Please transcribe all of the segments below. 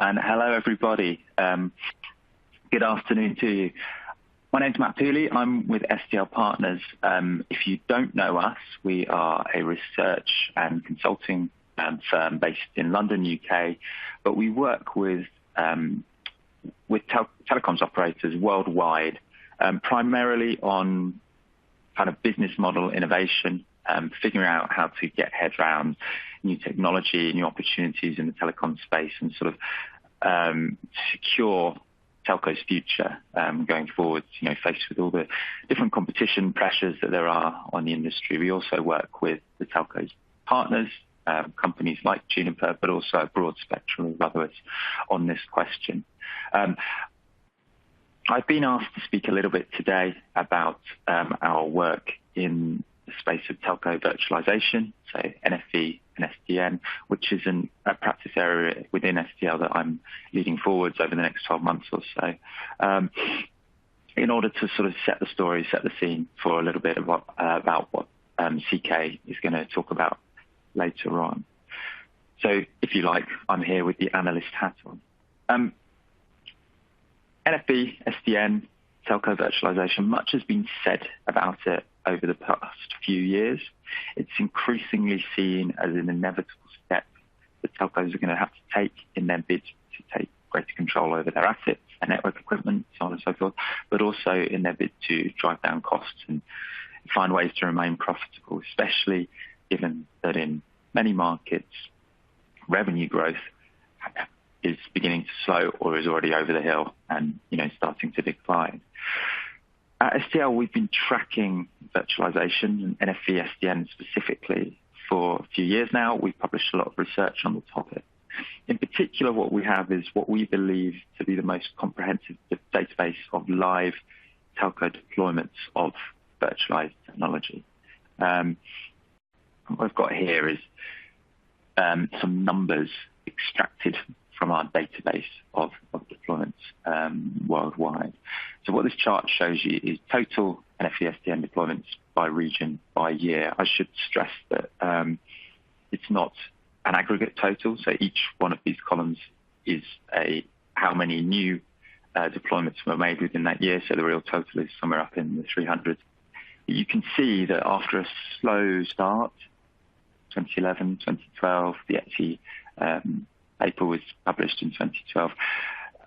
And hello, everybody. Good afternoon to you. My name's Matt Pooley. I'm with SDL Partners. If you don't know us, we are a research and consulting firm based in London, UK, but we work with telecoms operators worldwide, primarily on kind of business model innovation, figuring out how to get heads around new technology, new opportunities in the telecom space, and sort of secure telco's future going forward, faced with all the different competition pressures that there are on the industry. We also work with the telco's partners, companies like Juniper, but also a broad spectrum of others on this question. I've been asked to speak a little bit today about our work in the space of telco virtualization, so NFV and SDN, which is a practice area within SDL that I'm leading forwards over the next 12 months or so, in order to sort of set the story, set the scene for a little bit about what CK is going to talk about later on. So if you like, I'm here with the analyst hat on. NFV, SDN, telco virtualization, much has been said about it over the past few years. It's increasingly seen as an inevitable step that telcos are going to have to take in their bid to take greater control over their assets and network equipment, so on and so forth, but also in their bid to drive down costs and find ways to remain profitable, especially given that in many markets, revenue growth is beginning to slow or is already over the hill and starting to decline. At SDL, we've been tracking virtualization and NFV SDN specifically for a few years now. We've published a lot of research on the topic. In particular, what we have is what we believe to be the most comprehensive database of live telco deployments of virtualized technology. What I've got here is some numbers extracted from our database of deployments worldwide. So what this chart shows you is total NFV SDN deployments by region, by year. I should stress that it's not an aggregate total, so each one of these columns is how many new deployments were made within that year, so the real total is somewhere up in the 300s. You can see that after a slow start, 2011, 2012, the ETSI paper was published in 2012.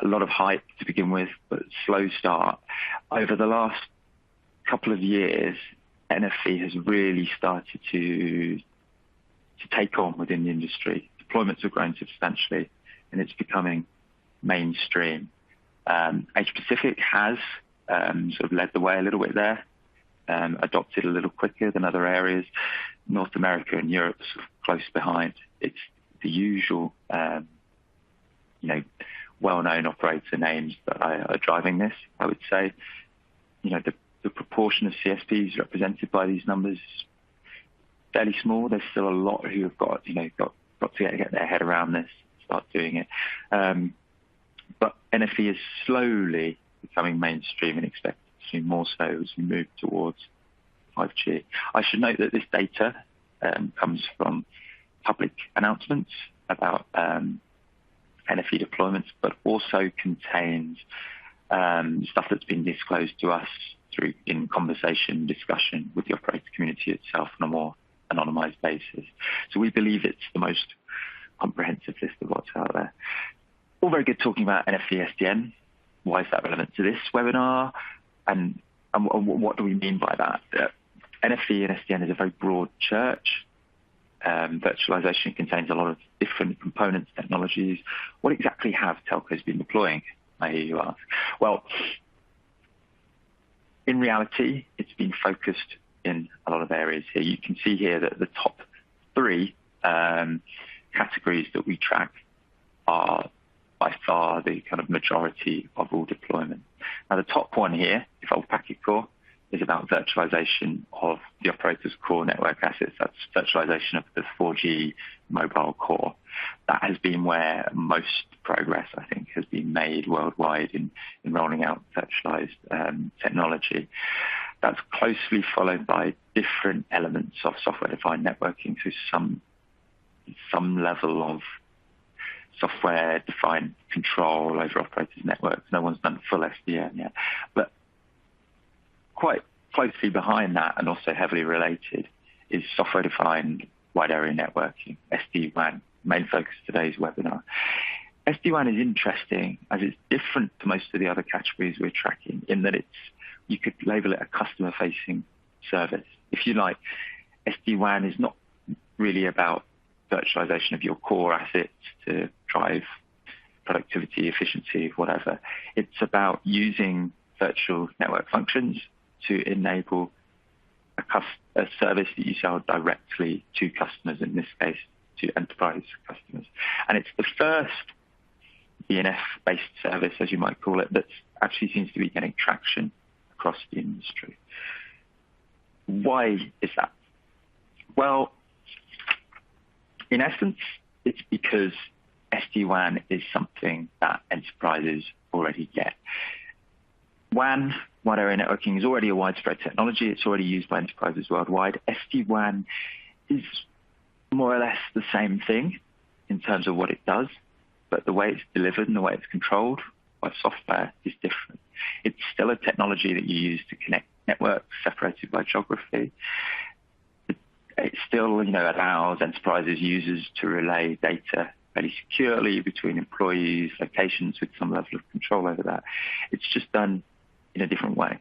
A lot of hype to begin with, but slow start. Over the last couple of years, NFV has really started to take on within the industry. Deployments have grown substantially, and it's becoming mainstream. Asia Pacific has sort of led the way a little bit there, adopted a little quicker than other areas. North America and Europe are sort of close behind. It's the usual, well-known operator names that are driving this, I would say. The proportion of CSPs represented by these numbers is fairly small. There's still a lot who have got to get their head around this, start doing it. But NFV is slowly becoming mainstream and expected to be more so as we move towards 5G. I should note that this data comes from public announcements about NFV deployments, but also contains stuff that's been disclosed to us in conversation, discussion with the operator community itself on a more anonymized basis. So we believe it's the most comprehensive list of what's out there. All very good talking about NFV SDN. Why is that relevant to this webinar? And what do we mean by that? NFV and SDN is a very broad church. Virtualization contains a lot of different components, technologies. What exactly have telcos been deploying, I hear you ask? Well, in reality, it's been focused in a lot of areas here. You can see here that the top three categories that we track are by far the kind of majority of all deployment. Now, the top one here, default packet core, is about virtualization of the operator's core network assets. That's virtualization of the 4G mobile core. That has been where most progress, I think, has been made worldwide in rolling out virtualized technology. That's closely followed by different elements of software-defined networking, so some level of software-defined control over operators' networks. No one's done full SDN yet. But quite closely behind that, and also heavily related, is software-defined wide area networking, SD-WAN, main focus of today's webinar. SD-WAN is interesting as it's different to most of the other categories we're tracking in that you could label it a customer-facing service. If you like, SD-WAN is not really about virtualization of your core assets to drive productivity, efficiency, whatever. It's about using virtual network functions to enable a service that you sell directly to customers, in this case, to enterprise customers. And it's the first DNF-based service, as you might call it, that actually seems to be getting traction across the industry. Why is that? Well, in essence, it's because SD-WAN is something that enterprises already get. WAN, wide area networking, is already a widespread technology. It's already used by enterprises worldwide. SD-WAN is more or less the same thing in terms of what it does, but the way it's delivered and the way it's controlled by software is different. It's still a technology that you use to connect networks separated by geography. It still, allows enterprises users to relay data fairly securely between employees, locations with some level of control over that. It's just done in a different way.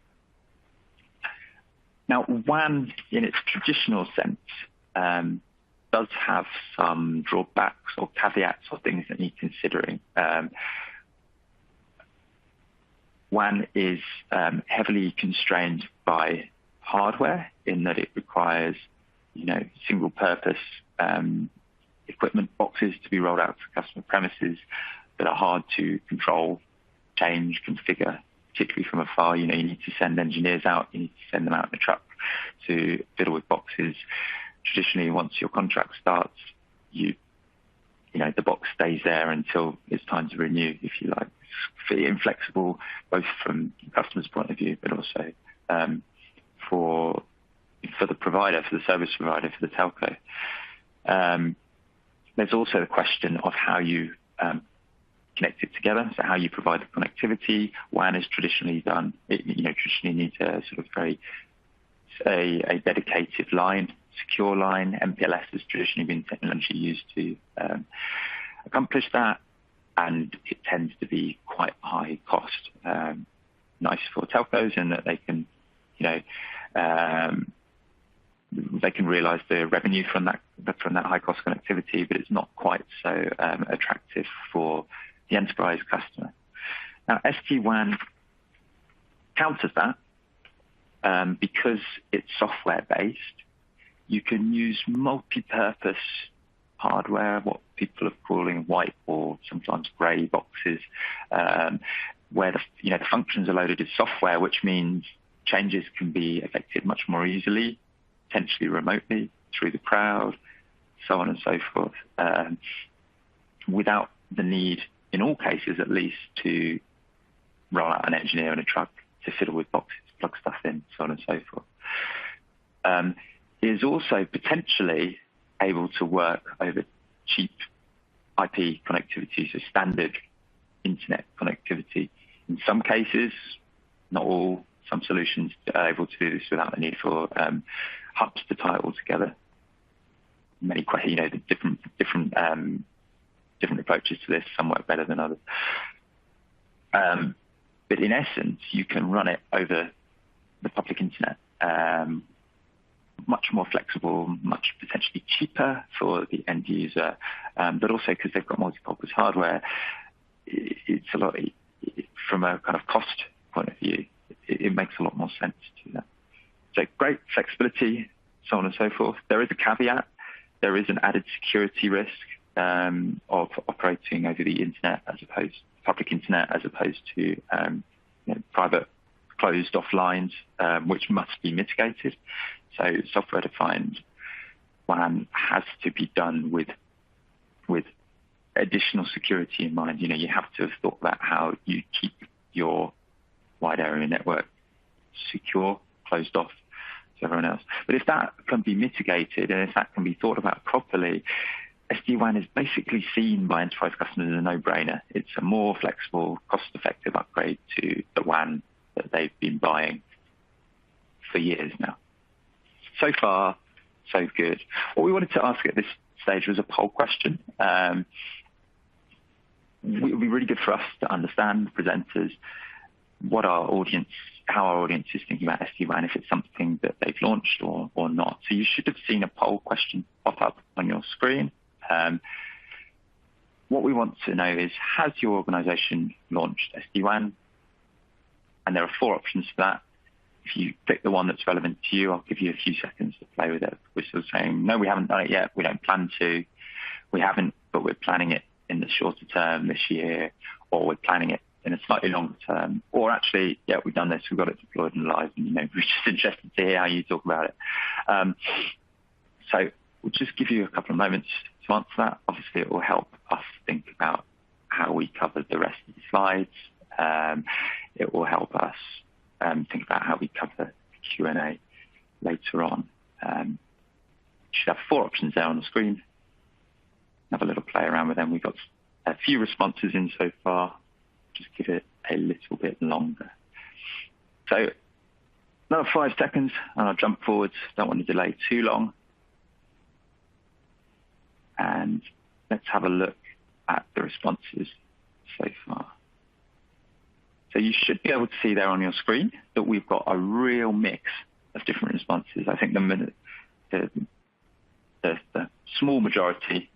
Now, WAN, in its traditional sense, does have some drawbacks or caveats or things that need considering. WAN is heavily constrained by hardware in that it requires, single-purpose equipment boxes to be rolled out to customer premises that are hard to control, change, configure, particularly from afar. You need to send engineers out. You need to send them out in a truck to fiddle with boxes. Traditionally, once your contract starts, the box stays there until it's time to renew, if you like. It's inflexible, both from the customer's point of view, but also for the provider, for the service provider, for the telco. There's also the question of how you connect it together, so how you provide the connectivity. WAN is traditionally done. Traditionally needs a sort of a dedicated line, secure line. MPLS has traditionally been technology used to accomplish that, and it tends to be quite high cost. Nice for telcos in that they can, they can realize the revenue from that high cost connectivity, but it's not quite so attractive for the enterprise customer. Now, SD-WAN counters that because it's software based. You can use multi-purpose hardware, what people are calling white or sometimes grey boxes, where the functions are loaded as software, which means changes can be effected much more easily, potentially remotely through the cloud, so on and so forth, without the need, in all cases at least, to roll out an engineer in a truck to fiddle with boxes, plug stuff in, so on and so forth. Is also potentially able to work over cheap IP connectivity, so standard internet connectivity. In some cases, not all, some solutions are able to do this without the need for hubs to tie it all together. Many, the different approaches to this. Some work better than others. But in essence, you can run it over the public internet. Much more flexible, much potentially cheaper for the end user, but also because they've got multi-purpose hardware, it's a lot, from a kind of cost point of view, it makes a lot more sense to that. So great flexibility, so on and so forth. There is a caveat. There is an added security risk of operating over the internet public internet, as opposed to private closed off lines, which must be mitigated. So software-defined WAN has to be done with additional security in mind. You have to have thought about how you keep your wide area network secure, closed off to everyone else. But if that can be mitigated and if that can be thought about properly, SD-WAN is basically seen by enterprise customers as a no-brainer. It's a more flexible, cost-effective upgrade to the WAN that they've been buying for years now. So far, so good. What we wanted to ask at this stage was a poll question. It would be really good for us to understand, presenters, how our audience is thinking about SD-WAN, if it's something that they've launched or not. So you should have seen a poll question pop up on your screen. What we want to know is, has your organization launched SD-WAN? And there are 4 options for that. If you pick the one that's relevant to you, I'll give you a few seconds to play with it. We're still saying, no, we haven't done it yet. We don't plan to. We haven't, but we're planning it in the shorter term this year, or we're planning it in a slightly longer term, or actually, yeah, we've done this, we've got it deployed and live, and we're just interested to hear how you talk about it. So we'll just give you a couple of moments to answer that. Obviously, it will help us think about how we cover the rest of the slides. It will help us think about how we cover the Q&A later on. You should have 4 options there on the screen. Have a little play around with them. We've got a few responses in so far. Just give it a little bit longer. So another 5 seconds, and I'll jump forwards. Don't want to delay too long. And let's have a look at the responses so far. So you should be able to see there on your screen that we've got a real mix of different responses. I think the small majority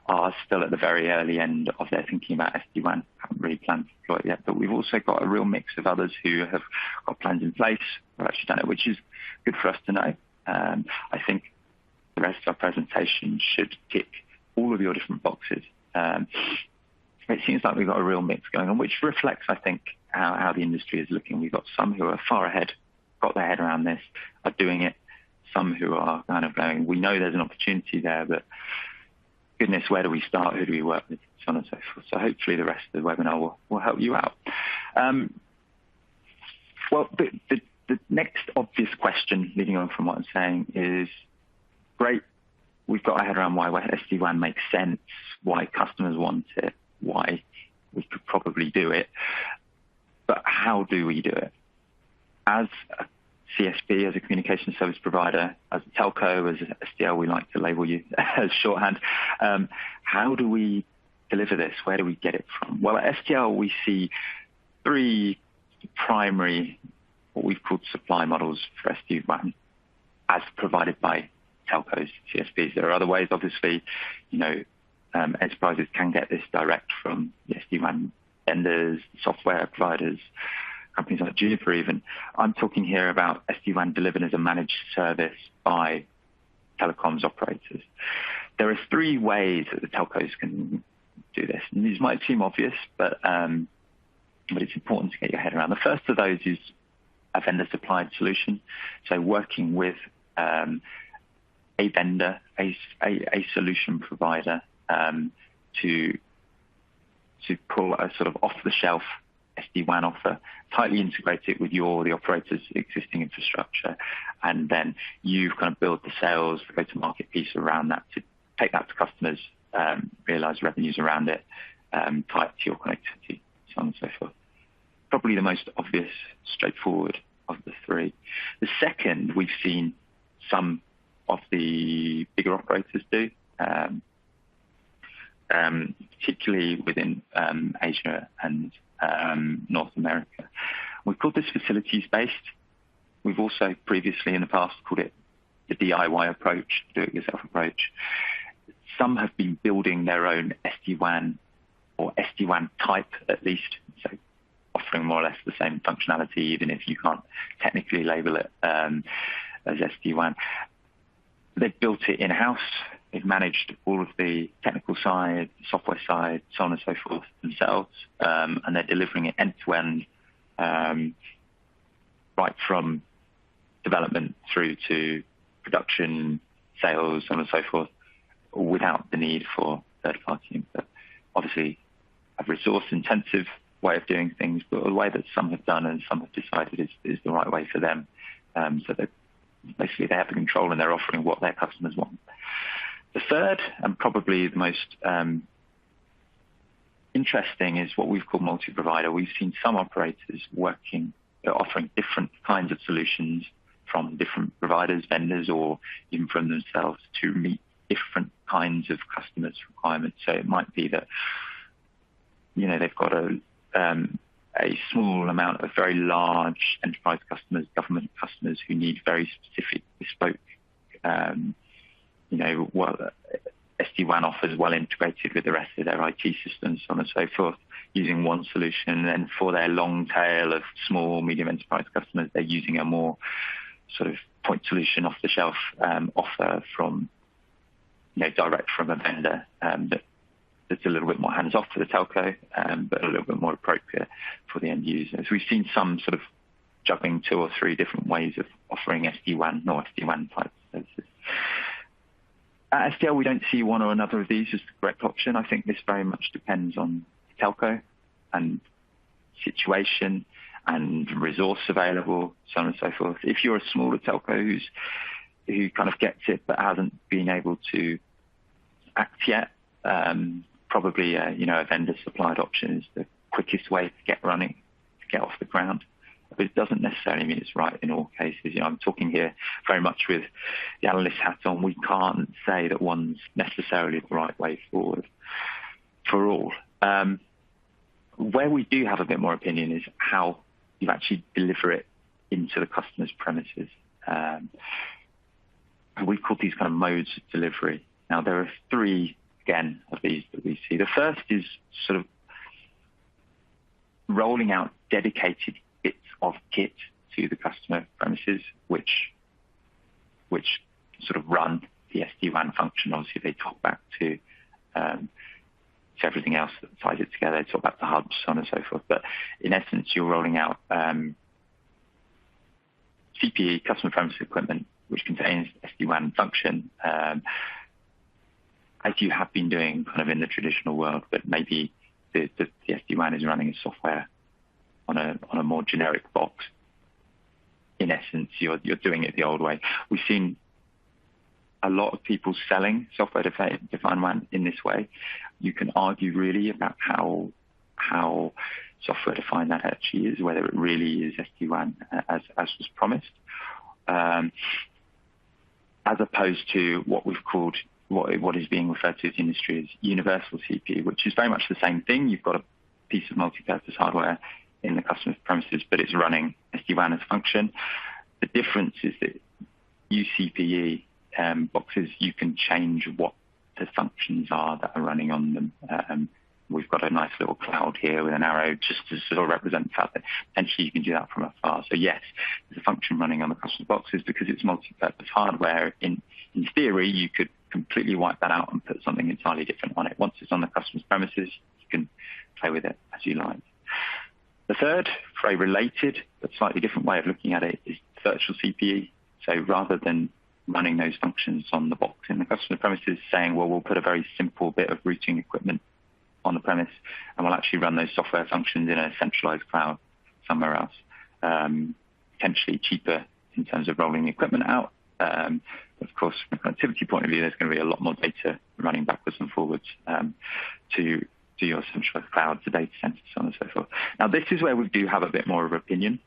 are still at the very early end of their thinking about SD-WAN, haven't really planned to deploy it yet, but we've also got a real mix of others who have got plans in place, or actually done it, which is good for us to know. I think the rest of our presentation should tick all of your different boxes. It seems like we've got a real mix going on, which reflects, I think, how the industry is looking. We've got some who are far ahead, got their head around this, are doing it. Some who are kind of going, we know there's an opportunity there, but goodness, where do we start? Who do we work with? So on and so forth. So hopefully the rest of the webinar will help you out. Well, the next obvious question, leading on from what I'm saying, is great. We've got our head around why SD-WAN makes sense, why customers want it, why we could probably do it. But how do we do it? As a CSP, as a communication service provider, as a telco, as a SDL, we like to label you as shorthand. How do we deliver this? Where do we get it from? Well, at SDL, we see 3 primary, what we've called supply models for SD-WAN, as provided by telcos, CSPs. There are other ways, obviously, enterprises can get this direct from the SD-WAN vendors, software providers, companies like Juniper even. I'm talking here about SD-WAN delivered as a managed service by telecoms operators. There are 3 ways that the telcos can do this. And these might seem obvious, but it's important to get your head around. The first of those is a vendor-supplied solution. So working with a vendor, a solution provider to pull a sort of off-the-shelf SD-WAN offer, tightly integrate it with the operator's existing infrastructure, and then you kind of build the sales, the go-to-market piece around that to take that to customers, realize revenues around it, tie it to your connectivity, so on and so forth. Probably the most obvious, straightforward of the 3. The second, we've seen some of the bigger operators do, particularly within Asia and North America. We've called this facilities-based. We've also previously in the past called it the DIY approach, do-it-yourself approach. Some have been building their own SD-WAN or SD-WAN type at least, so offering more or less the same functionality, even if you can't technically label it as SD-WAN. They've built it in-house. They've managed all of the technical side, software side, so on and so forth themselves, and they're delivering it end-to-end, right from development through to production, sales, so on and so forth, without the need for third-party input. Obviously, a resource-intensive way of doing things, but a way that some have done and some have decided is the right way for them. So that basically they have the control and they're offering what their customers want. The third, and probably the most interesting, is what we've called multi-provider. We've seen some operators offering different kinds of solutions from different providers, vendors, or even from themselves to meet different kinds of customers' requirements. So it might be that, they've got a small amount of very large enterprise customers, government customers who need very specific, bespoke, SD-WAN offers well integrated with the rest of their IT systems, so on and so forth, using one solution. And then for their long tail of small, medium enterprise customers, they're using a more sort of point solution off the shelf offer from, direct from a vendor that's a little bit more hands-off for the telco, but a little bit more appropriate for the end users. We've seen some sort of juggling 2 or 3 different ways of offering SD-WAN or SD-WAN type services. At SDL, we don't see one or another of these as the correct option. I think this very much depends on telco and situation and resource available, so on and so forth. If you're a smaller telco who kind of gets it but hasn't been able to act yet, probably a vendor supplied option is the quickest way to get running, to get off the ground. But it doesn't necessarily mean it's right in all cases. I'm talking here very much with the analyst hat on. We can't say that one's necessarily the right way forward for all. Where we do have a bit more opinion is how you actually deliver it into the customer's premises. We've called these kind of modes of delivery. Now, there are 3, again, of these that we see. The first is sort of rolling out dedicated bits of kit to the customer premises, which sort of run the SD-WAN function. Obviously, they talk back to everything else that ties it together. They talk about the hubs, so on and so forth. But in essence, you're rolling out CPE, customer premises equipment, which contains SD-WAN function, as you have been doing kind of in the traditional world, but maybe the SD-WAN is running as software on a more generic box. In essence, you're doing it the old way. We've seen a lot of people selling software-defined WAN in this way. You can argue really about how software-defined that actually is, whether it really is SD-WAN as was promised, as opposed to what we've called, what is being referred to in the industry as universal CPE, which is very much the same thing. You've got a piece of multi-purpose hardware in the customer's premises, but it's running SD-WAN as a function. The difference is that UCPE boxes, you can change what the functions are that are running on them. We've got a nice little cloud here with an arrow just to sort of represent the fact that potentially you can do that from afar. So yes, there's a function running on the customer boxes because it's multi-purpose hardware. In theory, you could completely wipe that out and put something entirely different on it. Once it's on the customer's premises, you can play with it as you like. The third, very related but slightly different way of looking at it, is virtual CPE. So rather than running those functions on the box in the customer premises, saying, well, we'll put a very simple bit of routing equipment on the premise, and we'll actually run those software functions in a centralized cloud somewhere else. Potentially cheaper in terms of rolling the equipment out. Of course, from a connectivity point of view, there's going to be a lot more data running backwards and forwards to your centralized cloud, to data centers, so on and so forth. Now, this is where we do have a bit more of opinion.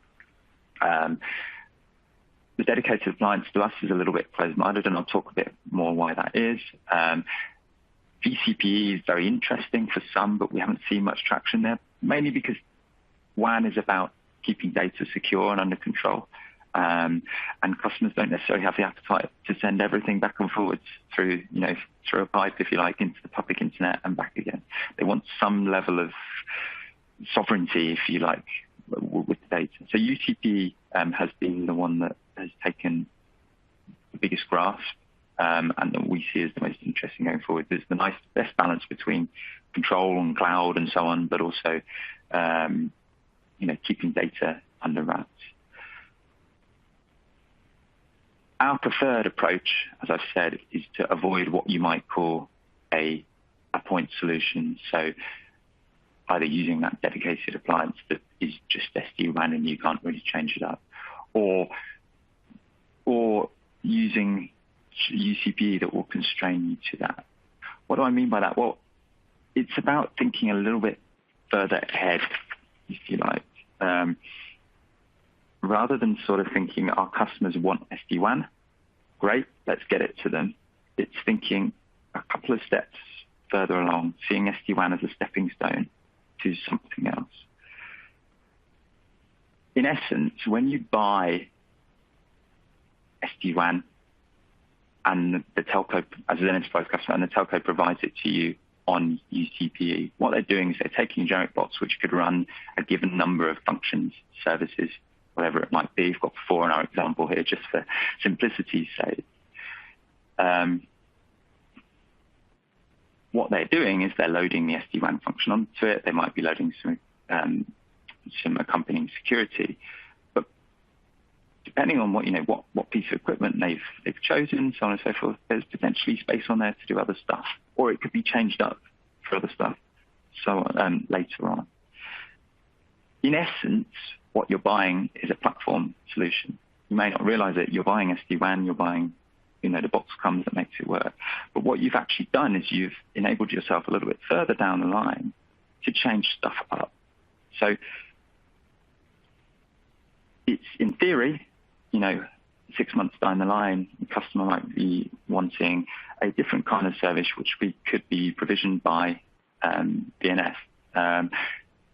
The dedicated appliance to us is a little bit closed-minded, and I'll talk a bit more why that is. VCPE is very interesting for some, but we haven't seen much traction there, mainly because WAN is about keeping data secure and under control. And customers don't necessarily have the appetite to send everything back and forwards through a pipe, if you like, into the public internet and back again. They want some level of sovereignty, if you like, with the data. So UCP has been the one that has taken the biggest grasp, and that we see as the most interesting going forward. There's the best balance between control and cloud and so on, but also keeping data under wraps. Our preferred approach, as I've said, is to avoid what you might call a point solution. So either using that dedicated appliance that is just SD-WAN and you can't really change it up, or using UCPE that will constrain you to that. What do I mean by that? Well, it's about thinking a little bit further ahead, if you like. Rather than sort of thinking our customers want SD-WAN, great, let's get it to them. It's thinking a couple of steps further along, seeing SD-WAN as a stepping stone to something else. In essence, when you buy SD-WAN and the telco, as an enterprise customer, and the telco provides it to you on UCPE, what they're doing is they're taking generic bots which could run a given number of functions, services, whatever it might be. We've got 4 in our example here just for simplicity's sake. What they're doing is they're loading the SD-WAN function onto it. They might be loading some accompanying security, but depending on what piece of equipment they've chosen, so on and so forth, there's potentially space on there to do other stuff, or it could be changed up for other stuff. So later on, in essence, what you're buying is a platform solution. You may not realize it. You're buying SD-WAN. You're buying, the box comes that makes it work. But what you've actually done is you've enabled yourself a little bit further down the line to change stuff up. So it's, in theory, 6 months down the line, the customer might be wanting a different kind of service, which could be provisioned by DNS.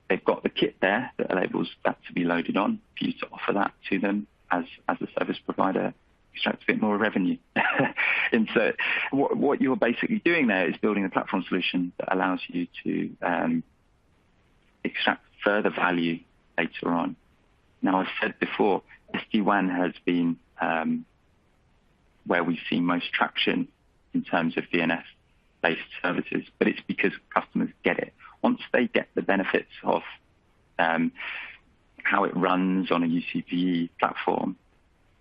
They've got the kit there that enables that to be loaded on for you to offer that to them as a service provider, extract a bit more revenue. And so what you're basically doing there is building a platform solution that allows you to extract further value later on. Now, I've said before, SD-WAN has been where we've seen most traction in terms of DNS-based services, but it's because customers get it. Once they get the benefits of how it runs on a UCPE platform,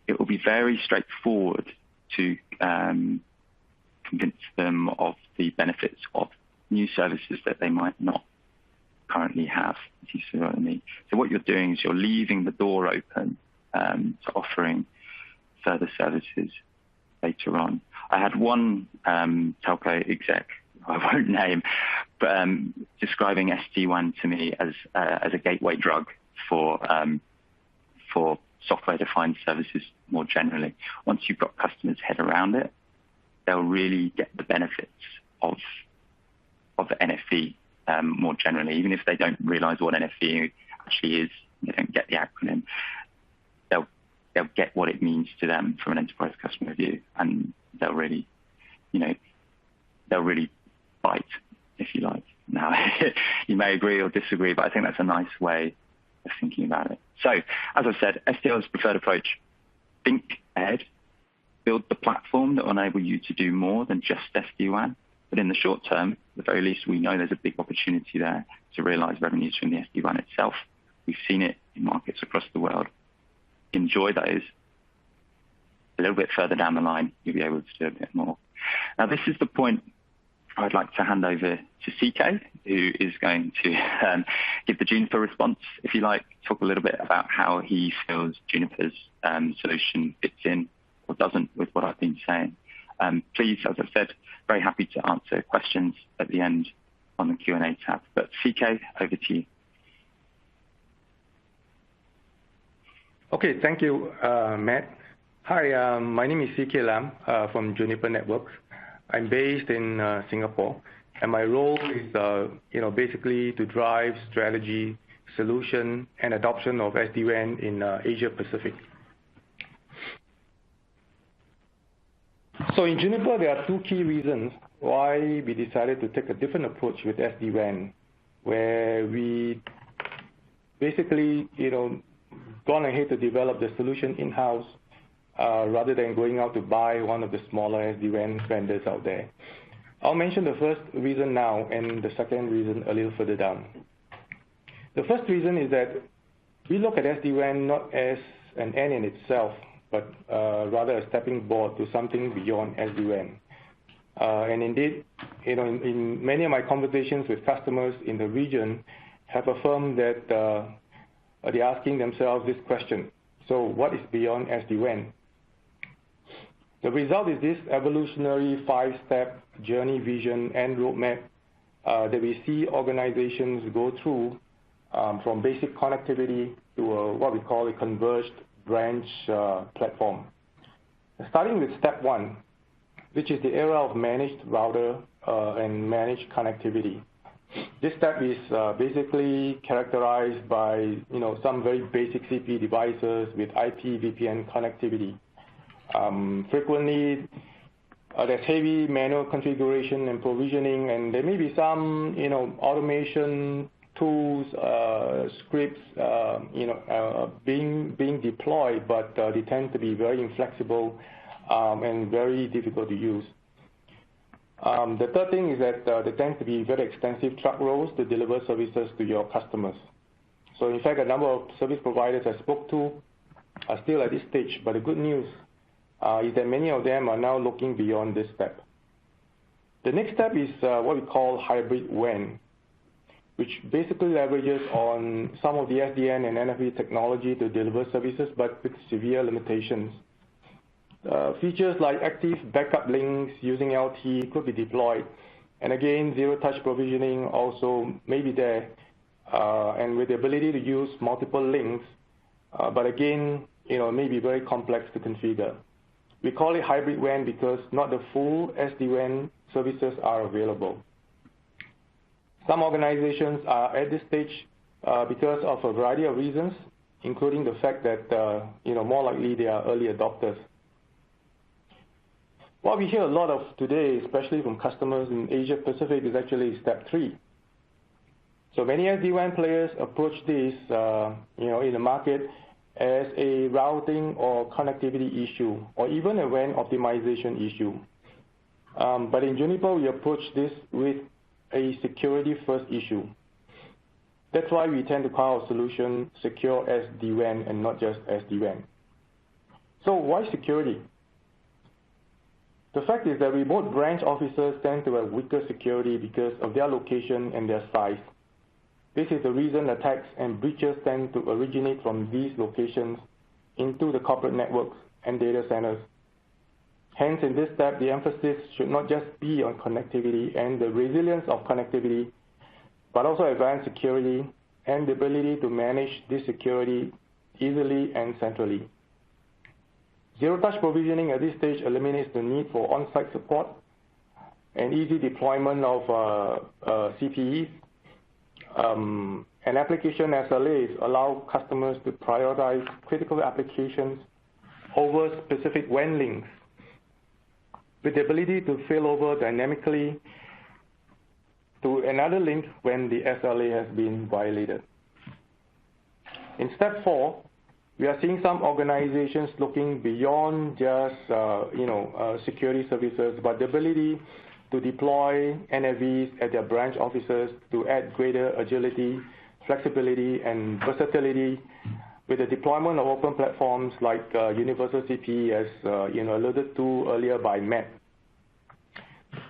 it will be very straightforward to convince them of the benefits of new services that they might not currently have, if you see what I mean. So what you're doing is you're leaving the door open to offering further services later on. I had one telco exec, I won't name, but describing SD-WAN to me as a gateway drug for software-defined services more generally. Once you've got customers' head around it, they'll really get the benefits of the NFV more generally. Even if they don't realize what NFV actually is, they don't get the acronym, they'll get what it means to them from an enterprise customer view, and they'll really bite, if you like. Now, you may agree or disagree, but I think that's a nice way of thinking about it. So, as I said, SDL's preferred approach: think ahead, build the platform that will enable you to do more than just SD-WAN. But in the short term, at the very least, we know there's a big opportunity there to realize revenues from the SD-WAN itself. We've seen it in markets across the world. Enjoy those. A little bit further down the line, you'll be able to do a bit more. Now, this is the point I'd like to hand over to CK, who is going to give the Juniper response, if you like, talk a little bit about how he feels Juniper's solution fits in or doesn't with what I've been saying. Please, as I said, very happy to answer questions at the end on the Q&A tab. But CK, over to you. Okay, thank you, Matt. Hi, my name is CK Lam from Juniper Networks. I'm based in Singapore, and my role is, basically to drive strategy, solution, and adoption of SD-WAN in Asia Pacific. So in Juniper, there are two key reasons why we decided to take a different approach with SD-WAN, where we basically, gone ahead to develop the solution in-house rather than going out to buy one of the smaller SD-WAN vendors out there. I'll mention the first reason now and the second reason a little further down. The first reason is that we look at SD-WAN not as an end in itself, but rather a stepping board to something beyond SD-WAN. And indeed, in many of my conversations with customers in the region have affirmed that they're asking themselves this question: so what is beyond SD-WAN? The result is this evolutionary 5-step journey, vision, and roadmap that we see organizations go through from basic connectivity to what we call a converged branch platform. Starting with step 1, which is the era of managed router and managed connectivity. This step is basically characterized by some very basic CPE devices with IP VPN connectivity. Frequently, there's heavy manual configuration and provisioning, and there may be some automation tools, scripts, being deployed, but they tend to be very inflexible and very difficult to use. The third thing is that there tends to be very extensive truck rolls to deliver services to your customers. So in fact, a number of service providers I spoke to are still at this stage, but the good news is that many of them are now looking beyond this step. The next step is what we call hybrid WAN, which basically leverages on some of the SDN and NFV technology to deliver services, but with severe limitations. Features like active backup links using LT could be deployed. And again, zero-touch provisioning also may be there, and with the ability to use multiple links, but again, it may be very complex to configure. We call it hybrid WAN because not the full SD-WAN services are available. Some organizations are at this stage because of a variety of reasons, including the fact that more likely they are early adopters. What we hear a lot of today, especially from customers in Asia Pacific, is actually step 3. So many SD-WAN players approach this, in the market as a routing or connectivity issue, or even a WAN optimization issue. But in Juniper, we approach this with a security-first issue. That's why we tend to call our solution secure SD-WAN and not just SD-WAN. So why security? The fact is that remote branch officers tend to have weaker security because of their location and their size. This is the reason attacks and breaches tend to originate from these locations into the corporate networks and data centers. Hence, in this step, the emphasis should not just be on connectivity and the resilience of connectivity, but also advanced security and the ability to manage this security easily and centrally. Zero-touch provisioning at this stage eliminates the need for on-site support and easy deployment of CPEs. And application SLAs allow customers to prioritize critical applications over specific WAN links, with the ability to fail over dynamically to another link when the SLA has been violated. In step 4, we are seeing some organizations looking beyond just security services, but the ability to deploy NFVs at their branch offices to add greater agility, flexibility, and versatility with the deployment of open platforms like Universal CPE, as alluded to earlier by Matt.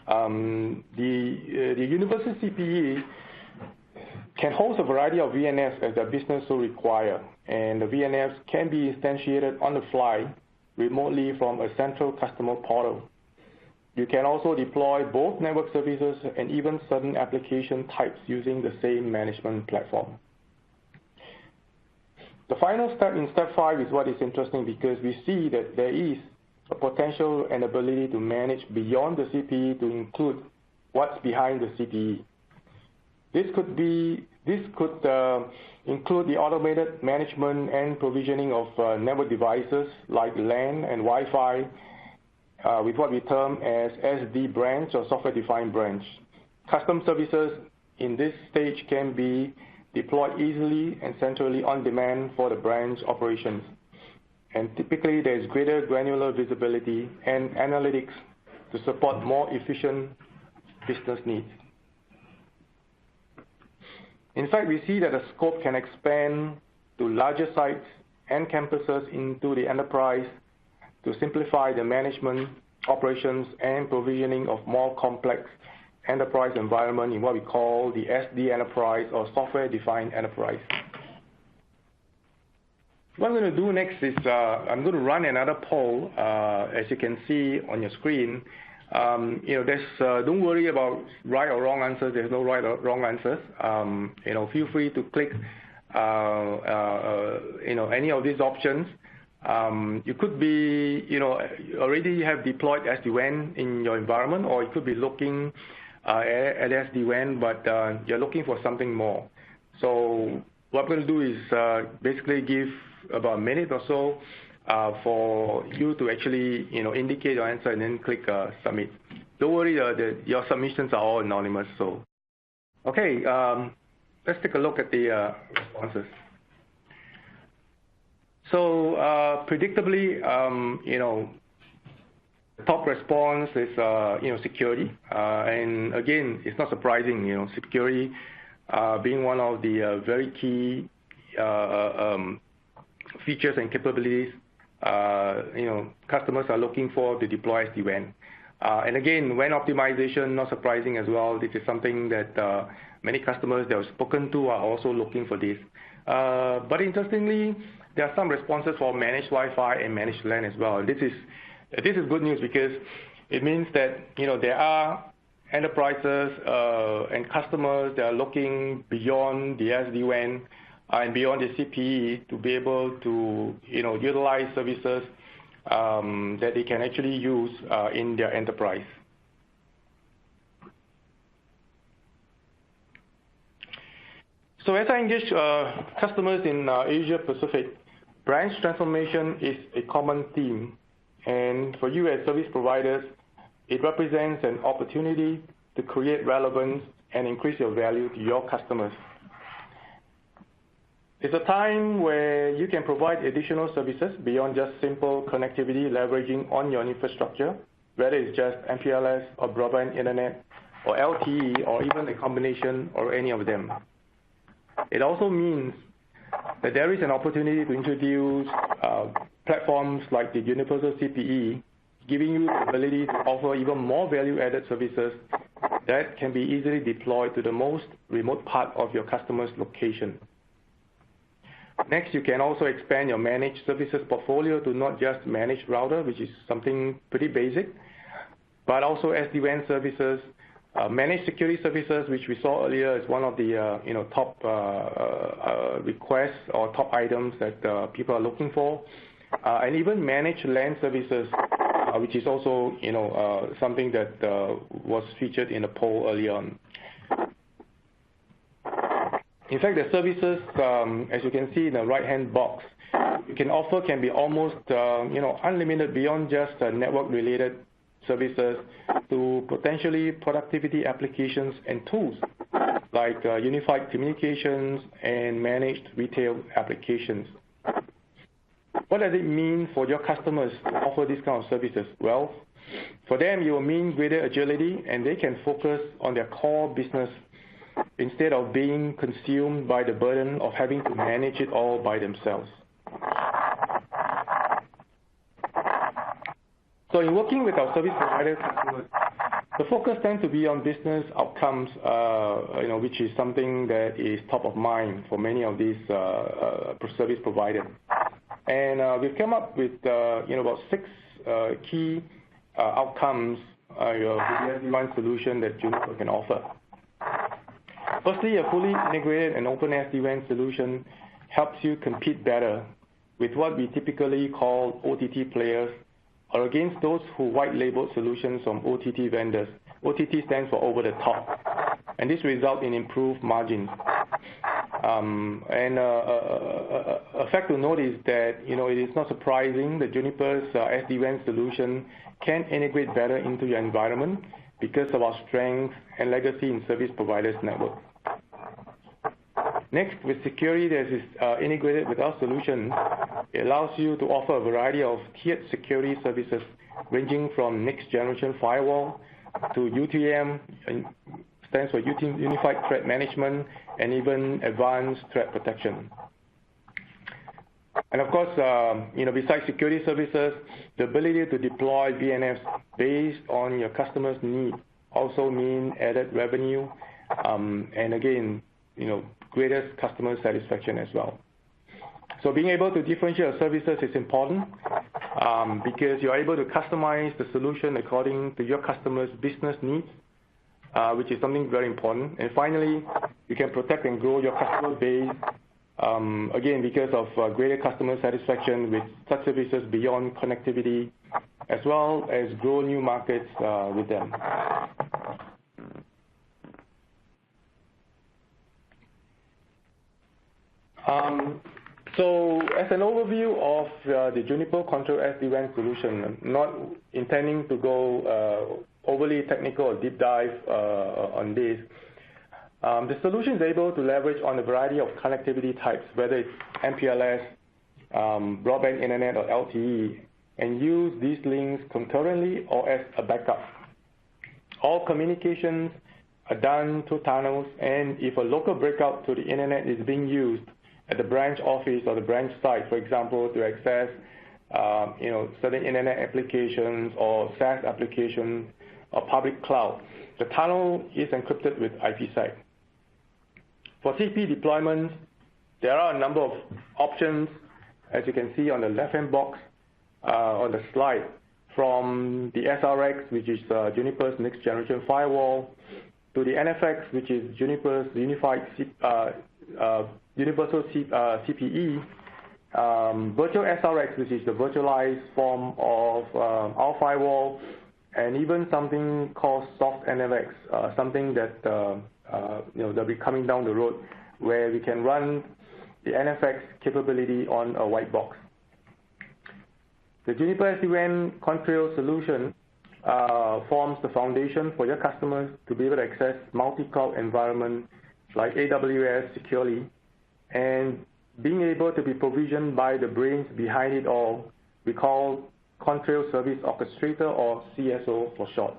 The Universal CPE can host a variety of VNFs as their business so require, and the VNFs can be instantiated on the fly remotely from a central customer portal. You can also deploy both network services and even certain application types using the same management platform. The final step in step 5 is what is interesting because we see that there is a potential and ability to manage beyond the CPE to include what's behind the CPE. This could include the automated management and provisioning of network devices like LAN and Wi-Fi with what we term as SD branch or software-defined branch. Custom services in this stage can be deployed easily and centrally on demand for the branch operations. And typically, there is greater granular visibility and analytics to support more efficient business needs. In fact, we see that the scope can expand to larger sites and campuses into the enterprise to simplify the management, operations, and provisioning of more complex enterprise environment in what we call the SD enterprise or software-defined enterprise. What I'm going to do next is I'm going to run another poll. As you can see on your screen, don't worry about right or wrong answers. There's no right or wrong answers. Feel free to click any of these options. You could be, already have deployed SD-WAN in your environment, or you could be looking at SD-WAN, but you're looking for something more. So what I'm going to do is basically give about a minute or so for you to actually, indicate your answer and then click submit. Don't worry, your submissions are all anonymous. So, okay, let's take a look at the responses. So predictably, the top response is security, and again, it's not surprising. Security being one of the very key features and capabilities customers are looking for to deploy SD-WAN. And again, WAN optimization, not surprising as well. This is something that many customers that have spoken to are also looking for this. But interestingly, there are some responses for managed Wi-Fi and managed LAN as well. This is good news because it means that there are enterprises and customers that are looking beyond the SD-WAN and beyond the CPE to be able to utilize services that they can actually use in their enterprise. So as I engage customers in Asia Pacific, branch transformation is a common theme. And for you as service providers, it represents an opportunity to create relevance and increase your value to your customers. It's a time where you can provide additional services beyond just simple connectivity leveraging on your infrastructure, whether it's just MPLS or broadband internet or LTE or even a combination or any of them. It also means that there is an opportunity to introduce platforms like the Universal CPE, giving you the ability to offer even more value-added services that can be easily deployed to the most remote part of your customer's location. Next, you can also expand your managed services portfolio to not just managed router, which is something pretty basic, but also SD-WAN services, managed security services, which we saw earlier is one of the top requests or top items that people are looking for, and even managed LAN services, which is also something that was featured in a poll earlier on. In fact, the services, as you can see in the right-hand box, you can offer can be almost unlimited beyond just network-related services to potentially productivity applications and tools like unified communications and managed retail applications. What does it mean for your customers to offer these kind of services? Well, for them, it will mean greater agility, and they can focus on their core business instead of being consumed by the burden of having to manage it all by themselves. So in working with our service provider customers, the focus tends to be on business outcomes, which is something that is top of mind for many of these service providers. And we've come up with about 6 key outcomes with the SD-WAN solution that Juniper can offer. Firstly, a fully integrated and open SD-WAN solution helps you compete better with what we typically call OTT players or against those who white-labeled solutions from OTT vendors. OTT stands for over the top, and this results in improved margins. A fact to note is that it is not surprising that Juniper's SD-WAN solution can integrate better into your environment because of our strength and legacy in service providers' network. Next, with security that is integrated with our solution, it allows you to offer a variety of tiered security services ranging from next-generation firewall to UTM, stands for Unified Threat Management, and even advanced threat protection. And of course, besides security services, the ability to deploy VNFs based on your customer's need also mean added revenue, and again, greatest customer satisfaction as well. So being able to differentiate your services is important because you're able to customize the solution according to your customer's business needs, which is something very important. And finally, you can protect and grow your customer base, again, because of greater customer satisfaction with such services beyond connectivity, as well as grow new markets with them. So as an overview of the Juniper CONTRAIL SD-WAN solution, not intending to go overly technical or deep dive on this, the solution is able to leverage on a variety of connectivity types, whether it's MPLS, broadband internet, or LTE, and use these links concurrently or as a backup. All communications are done through tunnels, and if a local breakout to the internet is being used at the branch office or the branch site, for example, to access certain internet applications or SaaS applications or public cloud, the tunnel is encrypted with IPsec. For CP deployments, there are a number of options, as you can see on the left-hand box on the slide, from the SRX, which is Juniper's next generation firewall, to the NFX, which is Juniper's unified universal CPE, virtual SRX, which is the virtualized form of our firewall, and even something called soft NFX, something that that'll be coming down the road, where we can run the NFX capability on a white box. The Juniper SD-WAN CONTRAIL solution forms the foundation for your customers to be able to access multi-cloud environments like AWS securely, and being able to be provisioned by the brains behind it all, we call CONTRAIL Service Orchestrator, or CSO for short.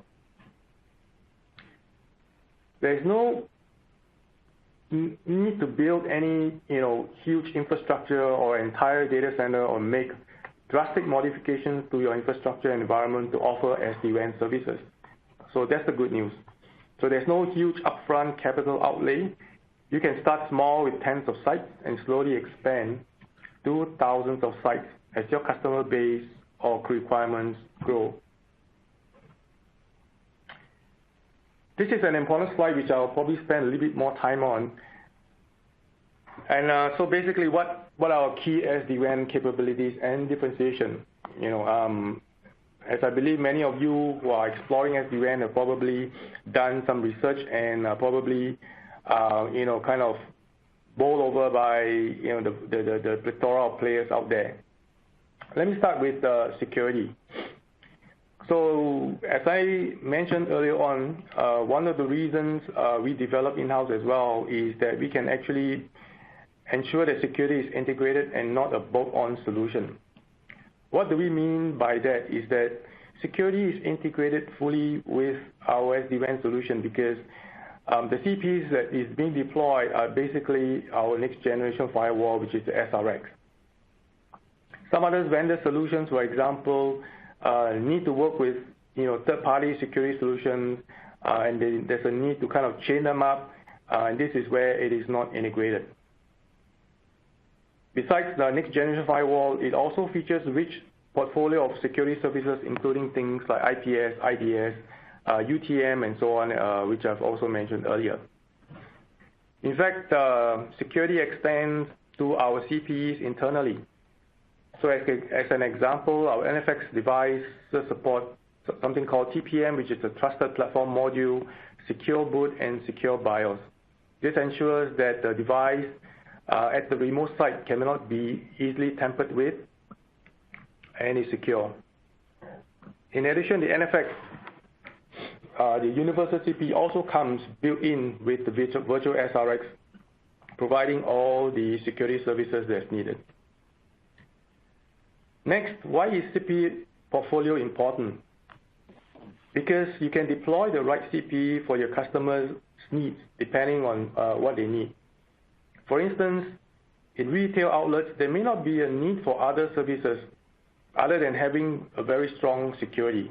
There's no need to build any huge infrastructure or entire data center or make drastic modifications to your infrastructure environment to offer SD-WAN services. So that's the good news. So there's no huge upfront capital outlay. You can start small with tens of sites and slowly expand to thousands of sites as your customer base or requirements grow. This is an important slide which I'll probably spend a little bit more time on. And so basically, what are our key SD-WAN capabilities and differentiation? As I believe many of you who are exploring SD-WAN have probably done some research and probably kind of bowled over by the plethora of players out there. Let me start with security. So as I mentioned earlier on, one of the reasons we develop in-house as well is that we can actually ensure that security is integrated and not a bolt-on solution. What do we mean by that is that security is integrated fully with our SD-WAN solution because the CPs that is being deployed are basically our next generation firewall, which is the SRX. Some other vendor solutions, for example, need to work with third-party security solutions, and there's a need to kind of chain them up, and this is where it is not integrated. Besides the next generation firewall, it also features a rich portfolio of security services, including things like IPS, IDS, UTM, and so on, which I've also mentioned earlier. In fact, security extends to our CPEs internally. So as an example, our NFX device support something called TPM, which is a Trusted Platform Module, Secure Boot, and Secure BIOS. This ensures that the device at the remote site cannot be easily tampered with and is secure. In addition, the NFX, the Universal CP, also comes built in with the virtual SRX, providing all the security services that's needed. Next, why is CP portfolio important? Because you can deploy the right CP for your customers' needs depending on what they need. For instance, in retail outlets, there may not be a need for other services other than having a very strong security.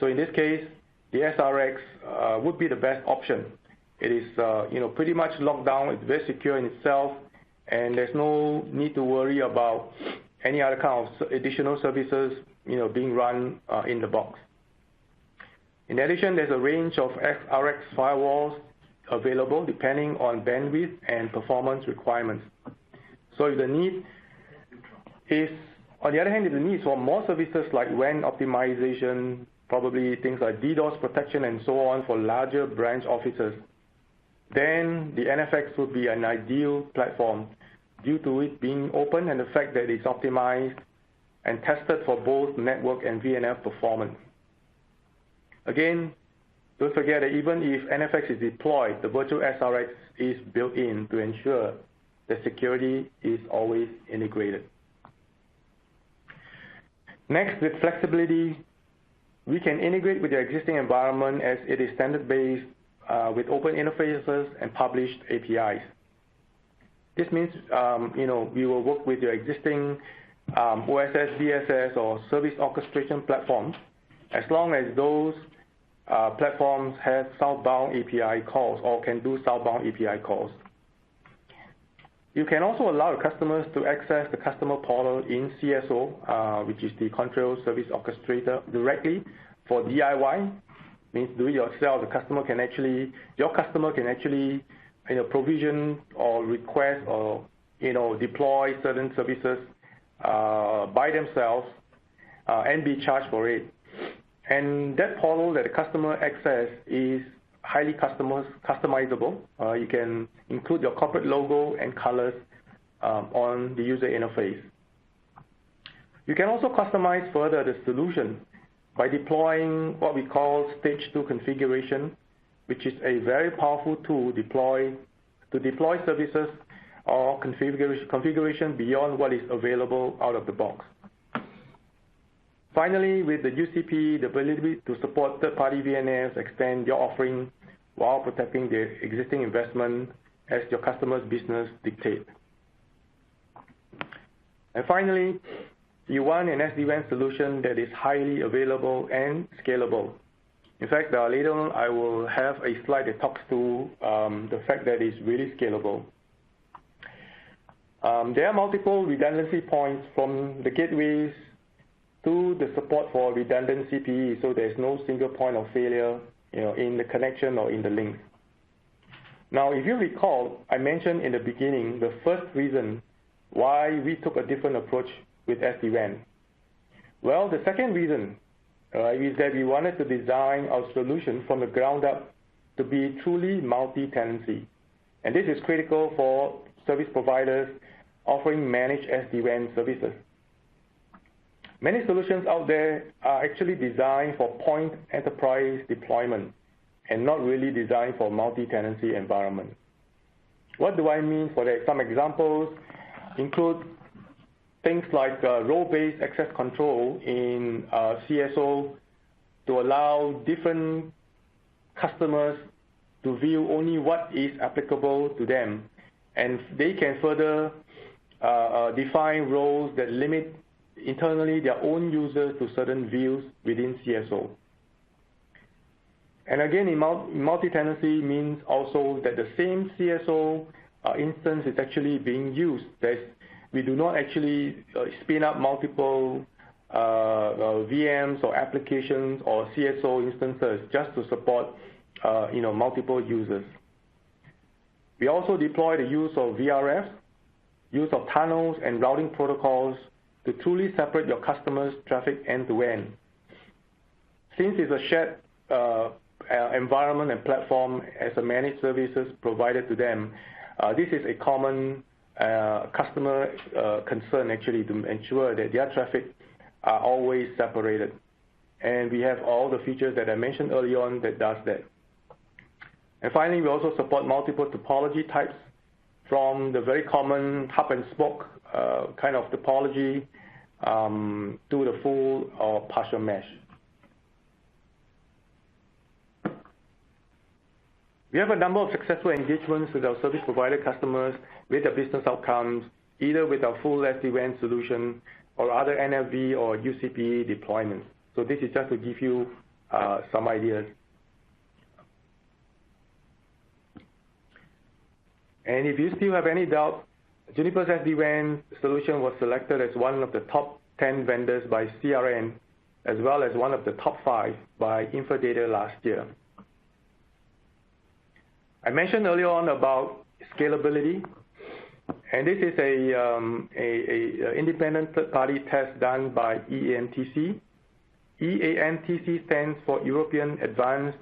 So in this case, the SRX would be the best option. It is pretty much locked down. It's very secure in itself, and there's no need to worry about any other kind of additional services being run in the box. In addition, there's a range of XRX firewalls available depending on bandwidth and performance requirements. So if the need is, on the other hand, if the need is for more services like WAN optimization, probably things like DDoS protection and so on for larger branch offices, then the NFX would be an ideal platform due to it being open and the fact that it's optimized and tested for both network and VNF performance. Again, don't forget that even if NFX is deployed, the virtual SRX is built in to ensure that security is always integrated. Next, with flexibility, we can integrate with your existing environment as it is standard-based with open interfaces and published APIs. This means, we will work with your existing OSS, DSS, or service orchestration platforms, as long as those platforms have southbound API calls or can do southbound API calls. You can also allow your customers to access the customer portal in CSO, which is the CONTRAIL Service Orchestrator, directly for DIY. Means do it yourself. Your customer can actually provision or request or deploy certain services by themselves and be charged for it. And that portal that the customer access is highly customizable. You can include your corporate logo and colors on the user interface. You can also customize further the solution by deploying what we call Stage 2 configuration, which is a very powerful tool to deploy services or configuration beyond what is available out of the box. Finally, with the UCP, the ability to support third-party VNFs extend your offering while protecting the existing investment as your customer's business dictate. And finally, you want an SD-WAN solution that is highly available and scalable. In fact, later on, I will have a slide that talks to the fact that it's really scalable. There are multiple redundancy points from the gateways to the support for redundant CPE, so there's no single point of failure in the connection or in the link. Now, if you recall, I mentioned in the beginning the first reason why we took a different approach with SD-WAN. Well, the second reason is that we wanted to design our solution from the ground up to be truly multi-tenancy. And this is critical for service providers offering managed SD-WAN services. Many solutions out there are actually designed for point enterprise deployment and not really designed for multi-tenancy environment. What do I mean for that? Some examples include things like role-based access control in CSO to allow different customers to view only what is applicable to them. And they can further define roles that limit internally their own users to certain views within CSO. And again, in multi-tenancy means also that the same CSO instance is actually being used. We do not actually spin up multiple VMs or applications or CSO instances just to support multiple users. We also deploy the use of VRFs, use of tunnels and routing protocols to truly separate your customers' traffic end-to-end. Since it's a shared environment and platform as a managed services provided to them, this is a common customer concern actually to ensure that their traffic are always separated. And we have all the features that I mentioned early on that does that. And finally, we also support multiple topology types from the very common hub and spoke kind of topology to the full or partial mesh. We have a number of successful engagements with our service provider customers with the business outcomes, either with our full SD-WAN solution or other NFV or UCP deployments. So this is just to give you some ideas. And if you still have any doubt, Juniper's SD-WAN solution was selected as one of the top 10 vendors by CRN, as well as one of the top 5 by Infodata last year. I mentioned earlier on about scalability, and this is a independent third-party test done by EANTC. EANTC stands for European Advanced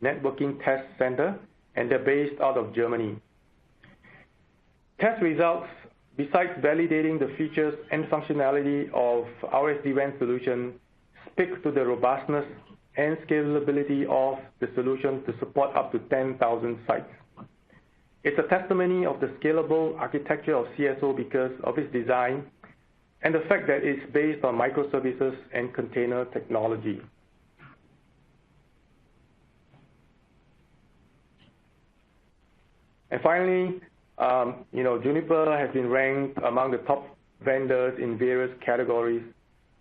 Networking Test Center, and they're based out of Germany. Test results, besides validating the features and functionality of our SD-WAN solution, speak to the robustness and scalability of the solution to support up to 10,000 sites. It's a testimony of the scalable architecture of CSO because of its design and the fact that it's based on microservices and container technology. And finally, Juniper has been ranked among the top vendors in various categories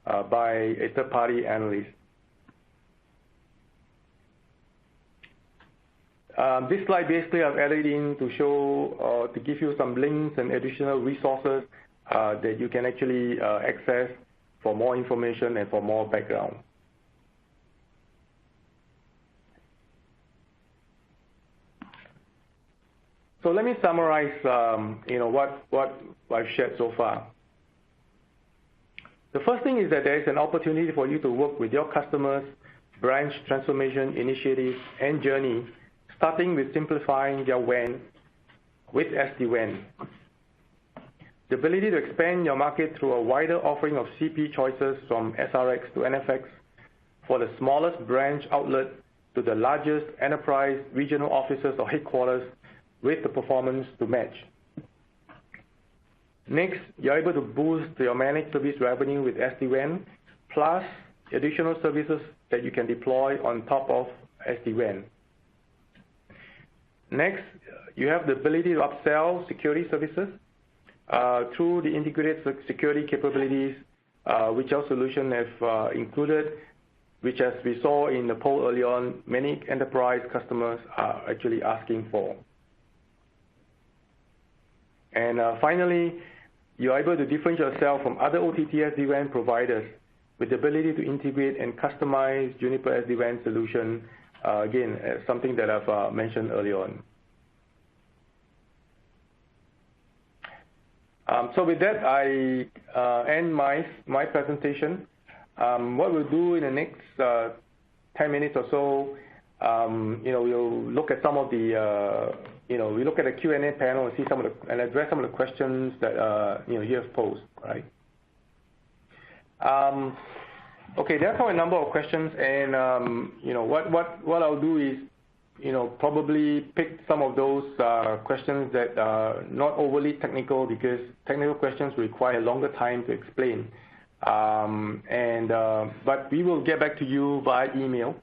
by a third-party analyst. This slide basically I've added in to show, to give you some links and additional resources that you can actually access for more information and for more background. So let me summarize, what I've shared so far. The first thing is that there is an opportunity for you to work with your customers' branch transformation initiatives and journey, starting with simplifying their WAN with SD-WAN. The ability to expand your market through a wider offering of CP choices from SRX to NFX for the smallest branch outlet to the largest enterprise regional offices or headquarters with the performance to match. Next, you're able to boost your managed service revenue with SD-WAN, plus additional services that you can deploy on top of SD-WAN. Next, you have the ability to upsell security services through the integrated security capabilities which our solution have included, which, as we saw in the poll early on, many enterprise customers are actually asking for. And finally, you're able to differentiate yourself from other OTT SD-WAN providers with the ability to integrate and customize Juniper SD-WAN solution, again, something that I've mentioned early on. So with that, I end my presentation. What we'll do in the next 10 minutes or so, we'll look at some of the, we look at the Q&A panel and see and address some of the questions that you have posed, right? Okay, there are a number of questions, and what I'll do is, probably pick some of those questions that are not overly technical, because technical questions require a longer time to explain. But we will get back to you via email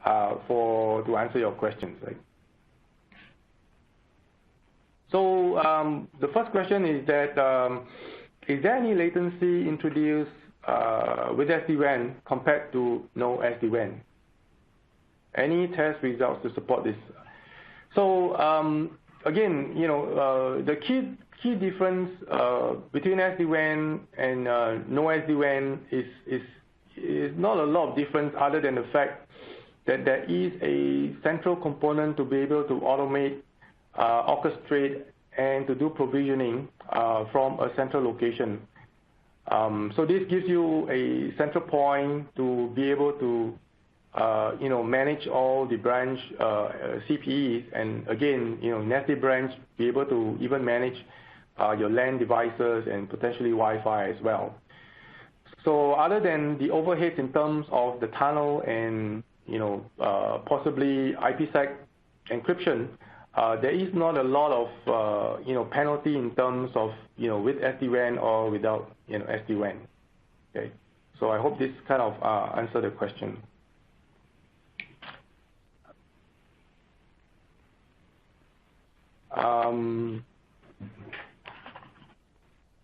to answer your questions, right? So the first question is that is there any latency introduced with SD-WAN compared to no SD-WAN? Any test results to support this? So again, the key difference between SD-WAN and no SD-WAN is not a lot of difference, other than the fact that there is a central component to be able to automate, orchestrate, and to do provisioning from a central location. So this gives you a central point to be able to manage all the branch CPEs, and again, nested branch, be able to even manage your LAN devices and potentially Wi-Fi as well. So other than the overheads in terms of the tunnel and possibly IPsec encryption, there is not a lot of penalty in terms of with SD-WAN or without SD-WAN. Okay, so I hope this kind of answered the question.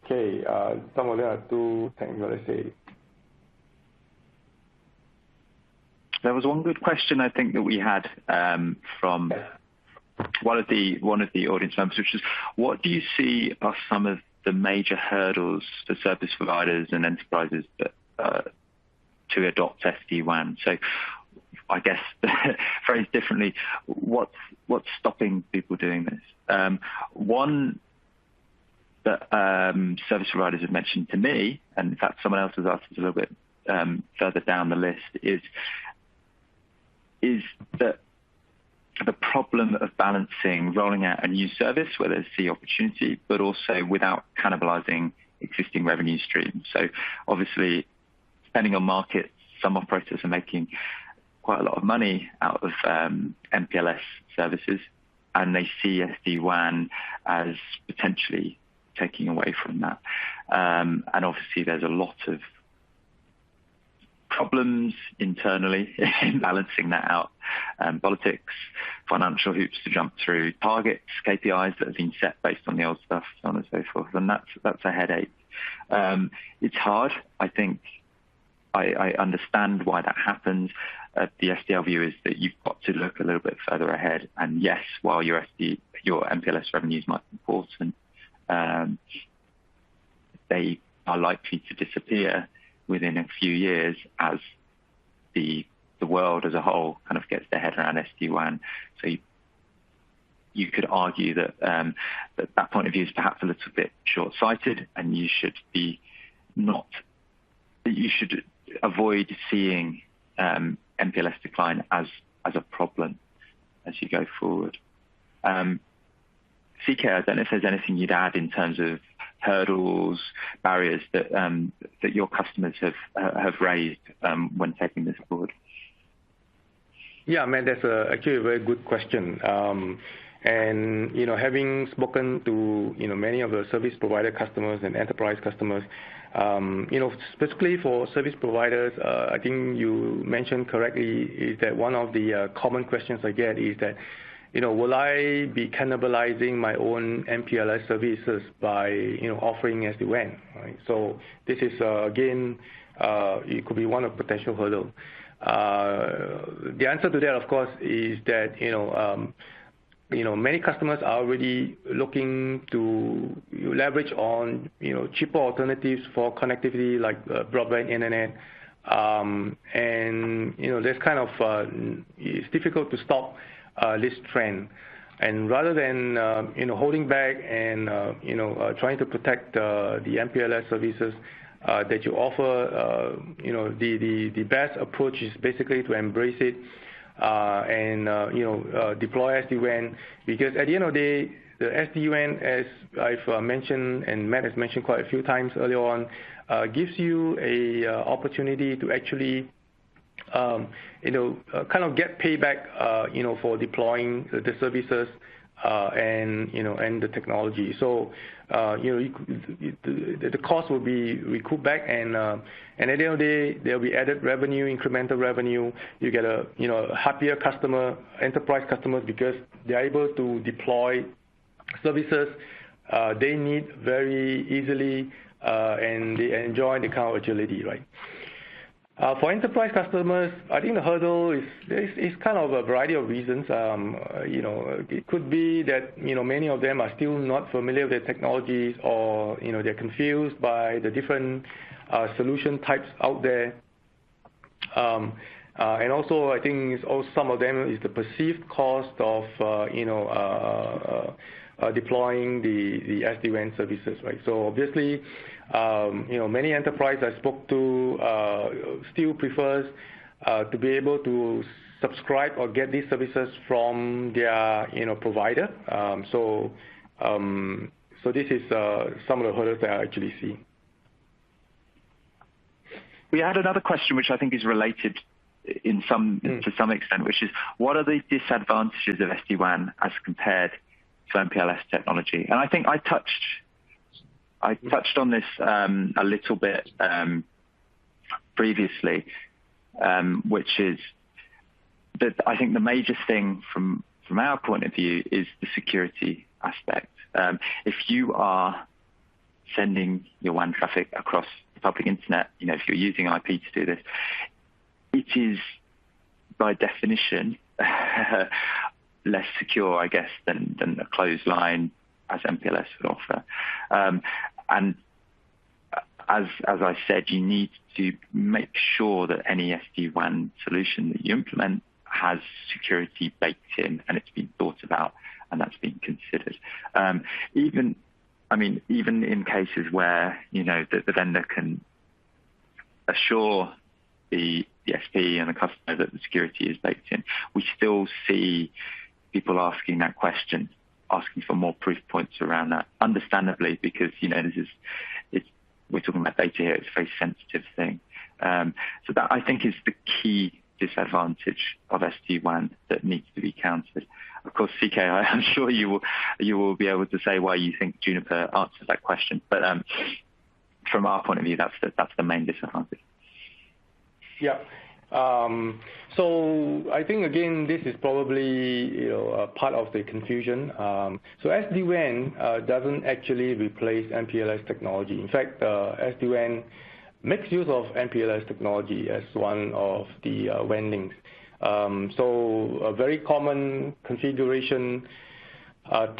Okay, some of them are too technical, let's say. There was one good question I think that we had from one of the audience members, which is, what do you see are some of the major hurdles for service providers and enterprises to adopt SD-WAN. So I guess phrased differently, what's stopping people doing this? One that service providers have mentioned to me, and in fact someone else has asked us a little bit further down the list, is that the problem of balancing rolling out a new service where there's the opportunity, but also without cannibalizing existing revenue streams. So obviously, depending on markets, some operators are making quite a lot of money out of MPLS services, and they see SD-WAN as potentially taking away from that. And obviously, there's a lot of problems internally in balancing that out. Politics, financial hoops to jump through, targets, KPIs that have been set based on the old stuff, so on and so forth. And that's a headache. It's hard. I think I understand why that happens. The SDL view is that you've got to look a little bit further ahead. And yes, while your MPLS revenues might be important, they are likely to disappear within a few years as the world as a whole kind of gets their head around SD-WAN. So you could argue that that point of view is perhaps a little bit short-sighted, and you should avoid seeing MPLS decline as a problem as you go forward. CK, I don't know if there's anything you'd add in terms of hurdles, barriers that your customers have raised when taking this forward. Yeah, man, that's actually a very good question. And having spoken to many of the service provider customers and enterprise customers, specifically for service providers, I think you mentioned correctly is that one of the common questions I get is that, will I be cannibalizing my own MPLS services by offering SD-WAN? Right? So this is again, it could be one of potential hurdle. The answer to that, of course, is that many customers are already looking to leverage on cheaper alternatives for connectivity like broadband internet, and there's kind of it's difficult to stop this trend. And rather than holding back and trying to protect the MPLS services that you offer, the best approach is basically to embrace it and deploy SD-WAN, because at the end of the day, the SD-WAN, as I've mentioned and Matt has mentioned quite a few times earlier on, gives you a opportunity to actually kind of get payback for deploying the services and the technology. So the cost will be recouped back, and at the end of the day, there'll be added revenue, incremental revenue. You get a happier customer, enterprise customers, because they're able to deploy services they need very easily, and they enjoy the kind of agility, right? For enterprise customers, I think the hurdle is kind of a variety of reasons. It could be that many of them are still not familiar with the technologies, or they're confused by the different solution types out there. And also, I think some of them is the perceived cost of deploying the SD-WAN services, right? So obviously, many enterprises I spoke to still prefers to be able to subscribe or get these services from their provider. So this is some of the hurdles that I actually see. We had another question which I think is related to some extent, which is, what are the disadvantages of SD-WAN as compared to MPLS technology? And I think I touched on this a little bit previously, which is that I think the major thing from our point of view is the security aspect. If you are sending your WAN traffic across the public internet, if you're using IP to do this, it is by definition less secure, I guess, than a closed line as MPLS would offer. And as I said, you need to make sure that any SD-WAN solution that you implement has security baked in, and it's been thought about, and that's been considered. Even in cases where the vendor can assure the SP and the customer that the security is baked in, we still see people asking that question, asking for more proof points around that, understandably, because we're talking about data here. It's a very sensitive thing. So that, I think, is the key disadvantage of SD-WAN that needs to be countered. Of course, CK, I'm sure you will be able to say why you think Juniper answers that question. But from our point of view, that's the main disadvantage. Yeah. So I think, again, this is probably part of the confusion. So SD-WAN doesn't actually replace MPLS technology. In fact, SD-WAN makes use of MPLS technology as one of the WAN links. So a very common configuration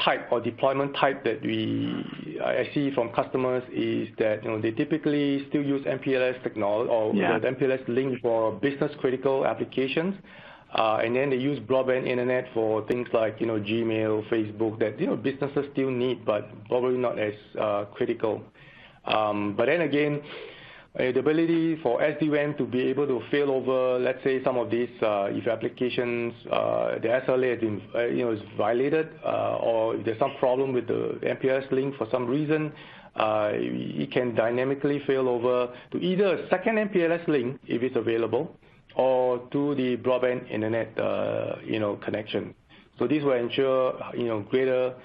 type or deployment type that I see from customers is that they typically still use MPLS technology or the MPLS link for business critical applications, and then they use broadband internet for things like Gmail, Facebook that businesses still need, but probably not as critical. But then again, the ability for SD-WAN to be able to fail over, let's say, some of these, if applications, the SLA has been, is violated, or if there's some problem with the MPLS link for some reason, it can dynamically fail over to either a second MPLS link, if it's available, or to the broadband internet, connection. So this will ensure, greater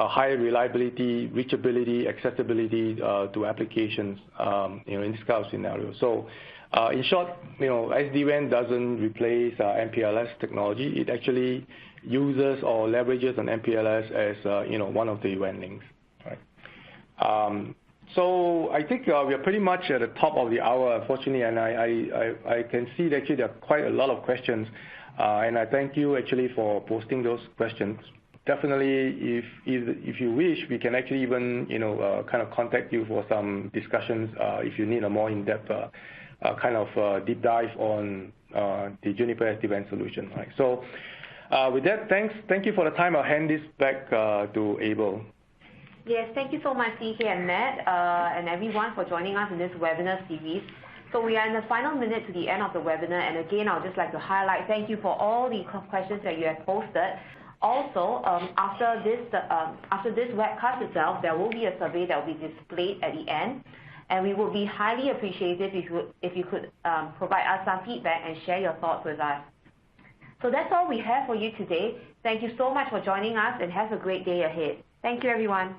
higher reliability, reachability, accessibility to applications, in this kind of scenario. So, in short, SD-WAN doesn't replace MPLS technology. It actually uses or leverages an MPLS as one of the WAN links. Right. So I think we are pretty much at the top of the hour, unfortunately, and I can see that actually there are quite a lot of questions, and I thank you actually for posting those questions. Definitely, if you wish, we can actually even kind of contact you for some discussions if you need a more in-depth kind of deep dive on the Juniper SD-WAN solution. Right. So with that, thank you for the time. I'll hand this back to Abel. Yes, thank you so much, CK and Matt, and everyone for joining us in this webinar series. So we are in the final minute to the end of the webinar, and again, I'll just like to highlight, thank you for all the questions that you have posted. Also, after this webcast itself, there will be a survey that will be displayed at the end, and we would be highly appreciative if you could provide us some feedback and share your thoughts with us. So that's all we have for you today. Thank you so much for joining us, and have a great day ahead. Thank you, everyone.